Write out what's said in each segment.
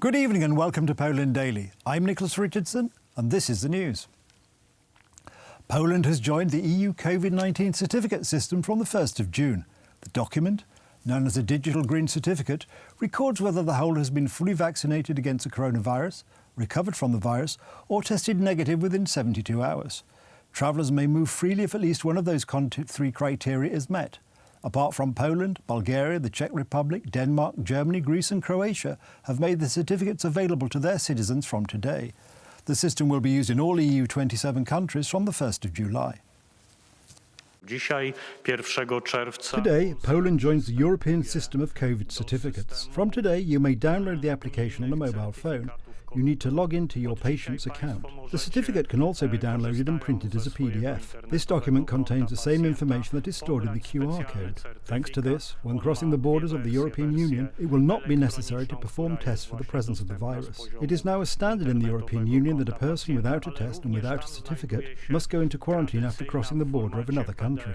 Good evening and welcome to Poland Daily. I'm Nicholas Richardson and this is the news. Poland has joined the EU COVID-19 certificate system from the 1st of June. The document, known as a digital green certificate, records whether the holder has been fully vaccinated against the coronavirus, recovered from the virus or tested negative within 72 hours. Travellers may move freely if at least one of those three criteria is met. Apart from Poland, Bulgaria, the Czech Republic, Denmark, Germany, Greece and Croatia have made the certificates available to their citizens from today. The system will be used in all EU 27 countries from the 1st of July. Today, Poland joins the European system of COVID certificates. From today, you may download the application on a mobile phone. You need to log into your patient's account. The certificate can also be downloaded and printed as a PDF. This document contains the same information that is stored in the QR code. Thanks to this, when crossing the borders of the European Union, it will not be necessary to perform tests for the presence of the virus. It is now a standard in the European Union that a person without a test and without a certificate must go into quarantine after crossing the border of another country.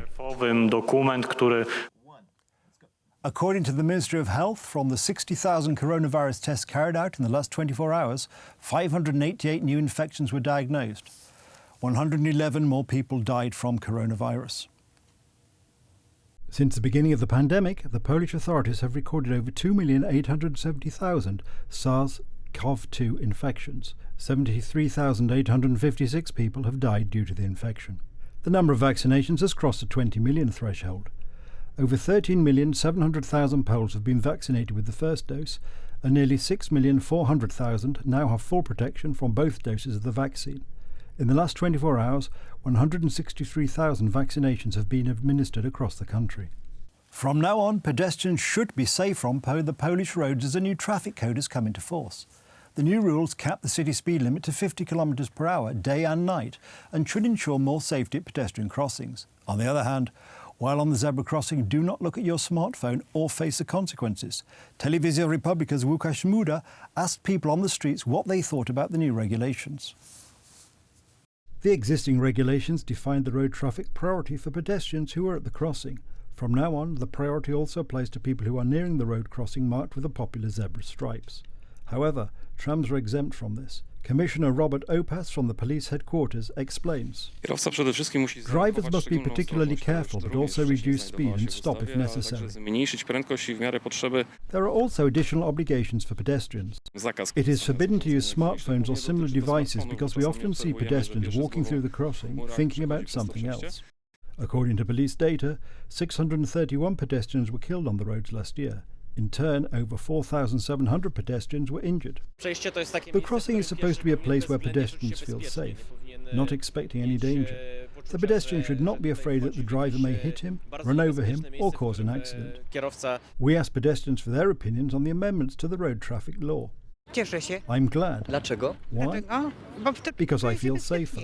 According to the Ministry of Health, from the 60,000 coronavirus tests carried out in the last 24 hours, 588 new infections were diagnosed. 111 more people died from coronavirus. Since the beginning of the pandemic, the Polish authorities have recorded over 2,870,000 SARS-CoV-2 infections. 73,856 people have died due to the infection. The number of vaccinations has crossed the 20 million threshold. Over 13,700,000 Poles have been vaccinated with the first dose, and nearly 6,400,000 now have full protection from both doses of the vaccine. In the last 24 hours, 163,000 vaccinations have been administered across the country. From now on, pedestrians should be safe on the Polish roads as a new traffic code has come into force. The new rules cap the city speed limit to 50 km per hour, day and night, and should ensure more safety at pedestrian crossings. On the other hand, while on the zebra crossing, do not look at your smartphone or face the consequences. Telewizja Republika's Łukasz Muda asked people on the streets what they thought about the new regulations. The existing regulations defined the road traffic priority for pedestrians who are at the crossing. From now on, the priority also applies to people who are nearing the road crossing marked with the popular zebra stripes. However, trams are exempt from this. Commissioner Robert Opas from the police headquarters explains. Drivers must be particularly careful but also reduce speed and stop if necessary. There are also additional obligations for pedestrians. It is forbidden to use smartphones or similar devices because we often see pedestrians walking through the crossing thinking about something else. According to police data, 631 pedestrians were killed on the roads last year. In turn, over 4,700 pedestrians were injured. The crossing is supposed to be a place where pedestrians feel safe, not expecting any danger. The pedestrian should not be afraid that the driver may hit him, run over him or cause an accident. We asked pedestrians for their opinions on the amendments to the road traffic law. I'm glad. Why? Because I feel safer.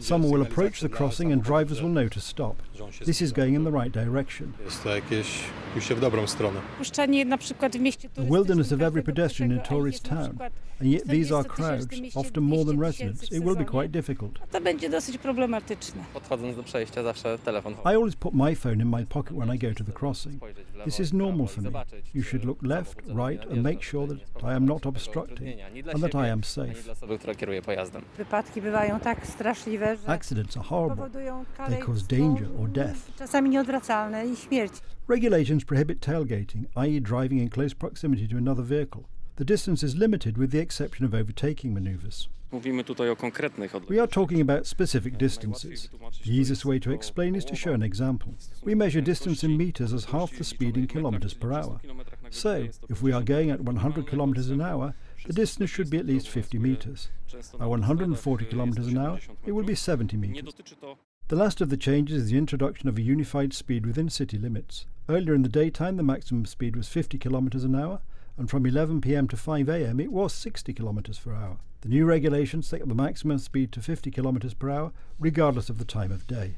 Someone will approach the crossing and drivers will know to stop. This is going in the right direction. The wilderness of every pedestrian in a tourist town, and yet these are crowds, often more than residents. It will be quite difficult. I always put my phone in my pocket when I go to the crossing. This is normal for me. You should look left, right and make sure that I am not obstructing and that I am safe. Accidents are horrible. They cause danger or death. Regulations prohibit tailgating, i.e. driving in close proximity to another vehicle. The distance is limited with the exception of overtaking manoeuvres. We are talking about specific distances. The easiest way to explain is to show an example. We measure distance in meters as half the speed in kilometers per hour. So, if we are going at 100 kilometers an hour, the distance should be at least 50 meters. At 140 kilometers an hour, it will be 70 meters. The last of the changes is the introduction of a unified speed within city limits. Earlier in the daytime, the maximum speed was 50 kilometers an hour, and from 11 p.m. to 5 a.m. it was 60 kilometers per hour. The new regulations take up the maximum speed to 50 kilometers per hour, regardless of the time of day.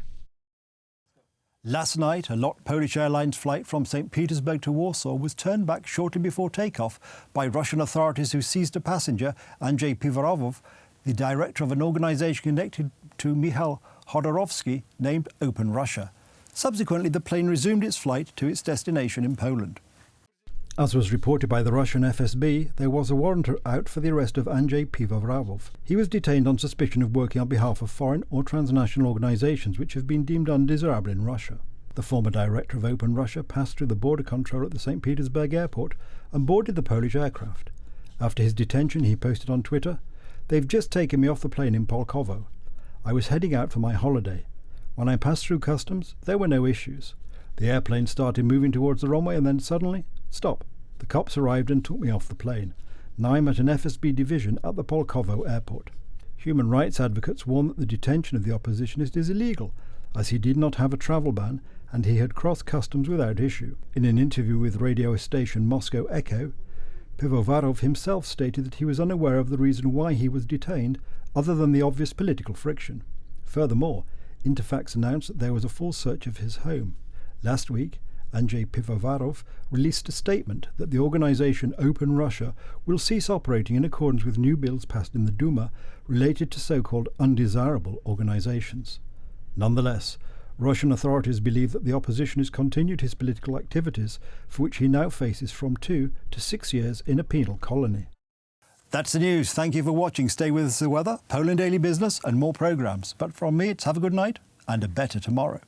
Last night, a LOT Polish Airlines flight from St. Petersburg to Warsaw was turned back shortly before takeoff by Russian authorities who seized a passenger, Andrzej Piworovov, the director of an organisation connected to Mikhail Hodorowski, named Open Russia. Subsequently, the plane resumed its flight to its destination in Poland. As was reported by the Russian FSB, there was a warrant out for the arrest of Andrei Pivovarov. He was detained on suspicion of working on behalf of foreign or transnational organisations which have been deemed undesirable in Russia. The former director of Open Russia passed through the border control at the St. Petersburg airport and boarded the Polish aircraft. After his detention, he posted on Twitter, "They've just taken me off the plane in Polkovo. I was heading out for my holiday. When I passed through customs, there were no issues. The airplane started moving towards the runway and then suddenly, stop. The cops arrived and took me off the plane. Now I'm at an FSB division at the Polkovo airport." Human rights advocates warn that the detention of the oppositionist is illegal, as he did not have a travel ban and he had crossed customs without issue. In an interview with radio station Moscow Echo, Pivovarov himself stated that he was unaware of the reason why he was detained, other than the obvious political friction. Furthermore, Interfax announced that there was a full search of his home. Last week, Andrei Pivovarov released a statement that the organisation Open Russia will cease operating in accordance with new bills passed in the Duma related to so-called undesirable organisations. Nonetheless, Russian authorities believe that the oppositionist continued his political activities, for which he now faces from 2 to 6 years in a penal colony. That's the news. Thank you for watching. Stay with us for the weather, Poland Daily Business and more programmes. But from me, it's have a good night and a better tomorrow.